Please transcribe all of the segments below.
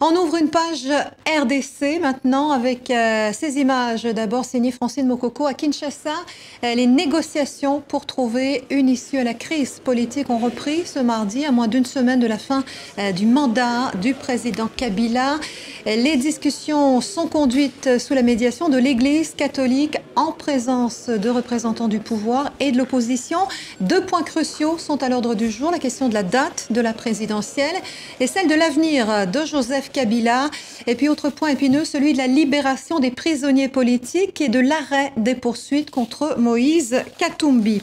On ouvre une page RDC maintenant avec ces images. D'abord signées Francine Mokoko à Kinshasa. Les négociations pour trouver une issue à la crise politique ont repris ce mardi, à moins d'une semaine de la fin du mandat du président Kabila. Les discussions sont conduites sous la médiation de l'Église catholique en présence de représentants du pouvoir et de l'opposition. Deux points cruciaux sont à l'ordre du jour, la question de la date de la présidentielle et celle de l'avenir de Joseph Kabila. Et puis autre point épineux, celui de la libération des prisonniers politiques et de l'arrêt des poursuites contre Moïse Katumbi.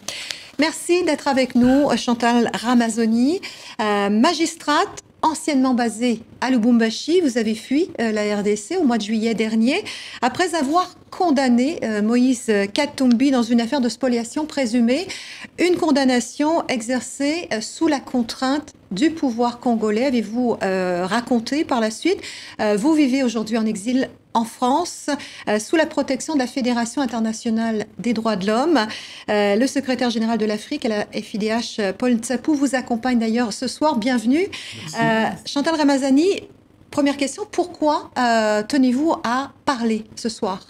Merci d'être avec nous, Chantal Ramazzoni, magistrate anciennement basée à Lubumbashi. Vous avez fui la RDC au mois de juillet dernier après avoir condamné Moïse Katumbi dans une affaire de spoliation présumée, une condamnation exercée sous la contrainte du pouvoir congolais. Avez-vous raconté par la suite? Vous vivez aujourd'hui en exil en France, sous la protection de la Fédération internationale des droits de l'homme. Le secrétaire général de l'Afrique à la FIDH, Paul Ntsapou, vous accompagne d'ailleurs ce soir. Bienvenue. Chantal Ramazzoni, première question, pourquoi tenez-vous à parler ce soir?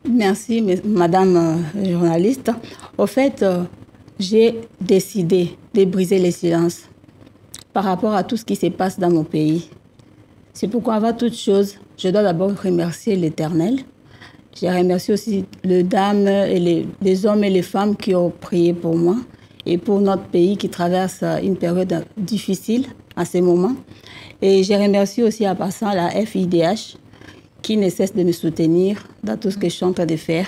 Merci, madame journaliste. Au fait, j'ai décidé de briser les silences par rapport à tout ce qui se passe dans mon pays. C'est pourquoi, avant toute chose, je dois d'abord remercier l'Éternel. Je remercie aussi les dames, et les hommes et les femmes qui ont prié pour moi et pour notre pays qui traverse une période difficile à ces moments. Et je remercie aussi en passant la FIDH qui ne cesse de me soutenir dans tout ce que je suis en train de faire.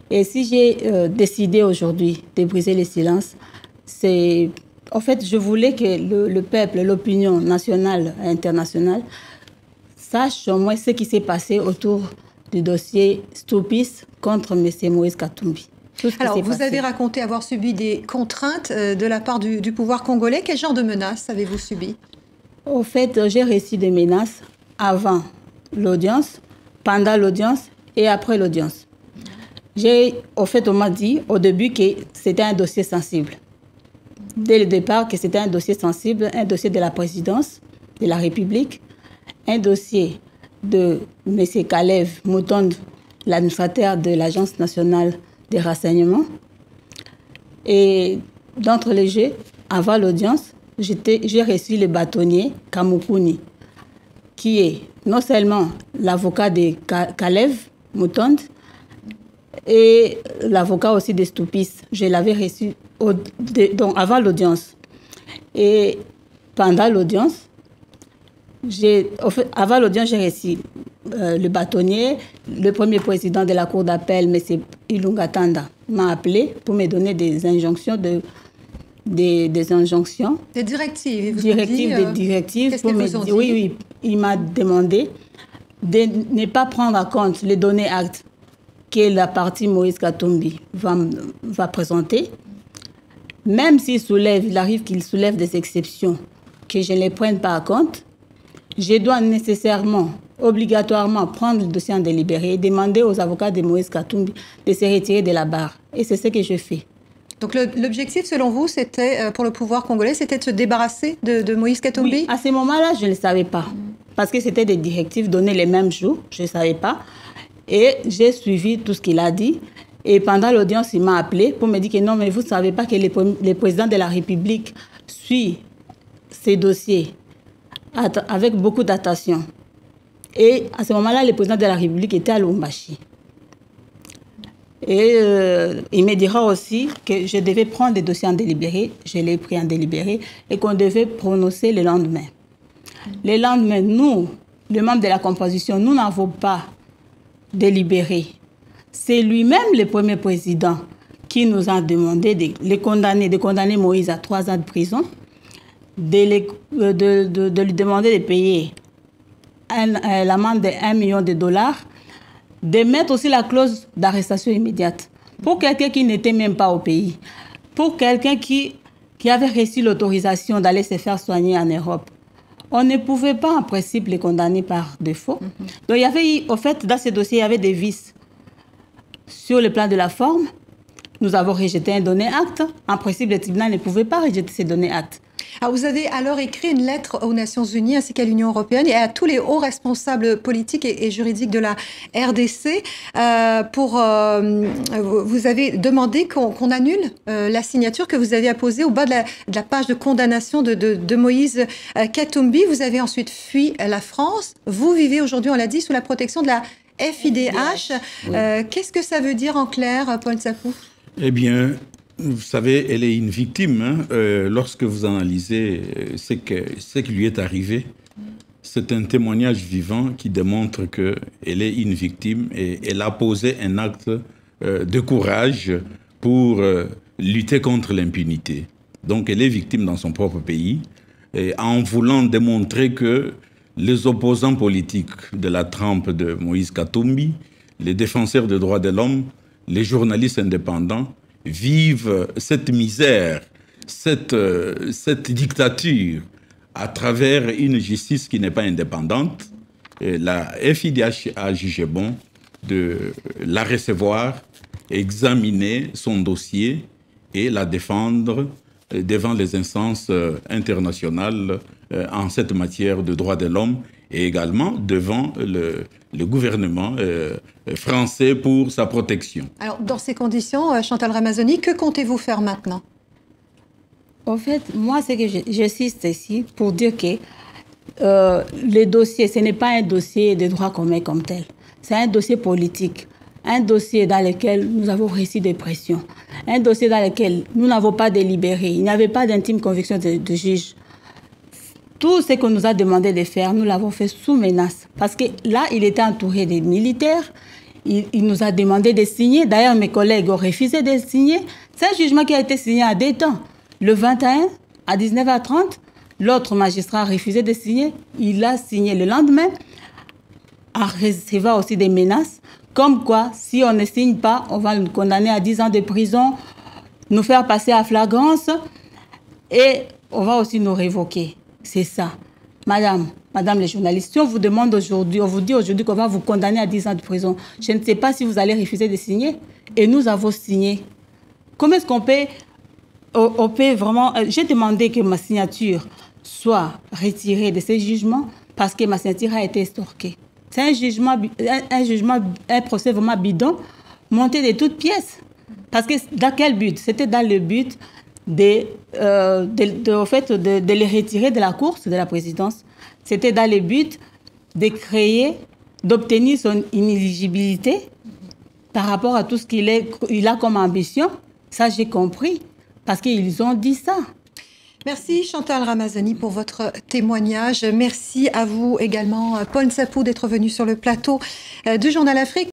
Et si j'ai décidé aujourd'hui de briser les silences, c'est... En fait, je voulais que le peuple, l'opinion nationale et internationale sache au moins ce qui s'est passé autour du dossier Stupis contre M. Moïse Katumbi. Alors, vous avez raconté avoir subi des contraintes de la part du pouvoir congolais. Quel genre de menaces avez-vous subi? Au fait, j'ai reçu des menaces avant l'audience, pendant l'audience et après l'audience. Au fait, on m'a dit au début que c'était un dossier sensible. Dès le départ, que c'était un dossier sensible, un dossier de la présidence de la République, un dossier de M. Kalev Moutonde, l'administrateur de l'Agence nationale des renseignements. Et d'entre les jeux, avant l'audience, j'ai reçu le bâtonnier Kamukuni, qui est non seulement l'avocat de Kalev Moutonde, et l'avocat aussi de Stupis. Je l'avais reçu donc avant l'audience. Et pendant l'audience, avant l'audience, j'ai reçu le bâtonnier, le premier président de la cour d'appel, M. Ilunga Tanda, m'a appelé pour me donner des injonctions, des injonctions. Des directives. Des directives. Qu'est-ce qu'ils vous ont dit? Oui, il m'a demandé de ne pas prendre en compte les données actes que la partie Moïse Katumbi va présenter. Même il arrive qu'il soulève des exceptions que je ne les prenne pas en compte, je dois nécessairement, obligatoirement prendre le dossier en délibéré et demander aux avocats de Moïse Katumbi de se retirer de la barre. Et c'est ce que je fais. Donc l'objectif, selon vous, c'était, pour le pouvoir congolais, c'était de se débarrasser de Moïse Katumbi? Oui, à ce moment-là, je ne le savais pas. Parce que c'était des directives données les mêmes jours, je ne savais pas. Et j'ai suivi tout ce qu'il a dit. Et pendant l'audience, il m'a appelé pour me dire que non, mais vous ne savez pas que le président de la République suit ces dossiers avec beaucoup d'attention. Et à ce moment-là, le président de la République était à Lubumbashi. Et il me dira aussi que je devais prendre des dossiers en délibéré. Je l'ai pris en délibéré et qu'on devait prononcer le lendemain. Le lendemain, nous, les membres de la composition, nous n'avons pas délibéré. C'est lui-même, le premier président, qui nous a demandé de condamner Moïse à 3 ans de prison, de lui demander de payer l'amende de $1 million, de mettre aussi la clause d'arrestation immédiate pour quelqu'un qui n'était même pas au pays, pour quelqu'un qui avait reçu l'autorisation d'aller se faire soigner en Europe. On ne pouvait pas, en principe, les condamner par défaut. Donc, il y avait, au fait, dans ce dossier, il y avait des vices. Sur le plan de la forme, nous avons rejeté un donné acte. En principe, le tribunal ne pouvait pas rejeter ces données actes. Alors, vous avez alors écit une lettre aux Nations Unies ainsi qu'à l'Union européenne et à tous les hauts responsables politiques et juridiques de la RDC. Vous avez demandé qu'on annule la signature que vous avez apposée au bas de la page de condamnation de Moïse Katumbi. Vous avez ensuite fui la France. Vous vivez aujourd'hui, on l'a dit, sous la protection de la FIDH. Oui. Qu'est-ce que ça veut dire en clair, Paul Ntsapou? Eh bien, vous savez, elle est une victime. Lorsque vous analysez ce qui lui est arrivé, c'est un témoignage vivant qui démontre qu'elle est une victime et elle a posé un acte de courage pour lutter contre l'impunité. Donc, elle est victime dans son propre pays et en voulant démontrer que les opposants politiques de la trempe de Moïse Katumbi, les défenseurs des droits de l'homme, les journalistes indépendants vivent cette misère, cette dictature à travers une justice qui n'est pas indépendante. Et la FIDH a jugé bon de la recevoir, examiner son dossier et la défendre devant les instances internationales en cette matière de droits de l'homme et également devant le gouvernement français pour sa protection. Alors, dans ces conditions, Chantal Ramazzoni, que comptez-vous faire maintenant? En fait, moi, c'est que j'insiste ici pour dire que le dossier, ce n'est pas un dossier de droit commun comme tel. C'est un dossier politique. Un dossier dans lequel nous avons reçu des pressions. Un dossier dans lequel nous n'avons pas délibéré. Il n'y avait pas d'intime conviction de juge. Tout ce qu'on nous a demandé de faire, nous l'avons fait sous menace. Parce que là, il était entouré des militaires. Il nous a demandé de signer. D'ailleurs, mes collègues ont refusé de signer. C'est un jugement qui a été signé à deux temps. Le 21 à 19h30, l'autre magistrat a refusé de signer. Il a signé le lendemain, en recevant aussi des menaces. Comme quoi, si on ne signe pas, on va nous condamner à 10 ans de prison, nous faire passer à flagrance et on va aussi nous révoquer. C'est ça. Madame les journalistes, si on vous demande aujourd'hui, on vous dit aujourd'hui qu'on va vous condamner à 10 ans de prison, je ne sais pas si vous allez refuser de signer. Et nous avons signé. Comment est-ce qu'on peut vraiment... J'ai demandé que ma signature soit retirée de ces jugements parce que ma signature a été estorquée. C'est un procès vraiment bidon, monté de toutes pièces. Parce que dans quel but? C'était dans le but de les retirer de la course de la présidence. C'était dans le but d'obtenir son inéligibilité par rapport à tout ce qu'il a comme ambition. Ça, j'ai compris, parce qu'ils ont dit ça. Merci Chantal Ramazzoni pour votre témoignage. Merci à vous également, Paul Ntsapou, d'être venu sur le plateau du Journal Afrique.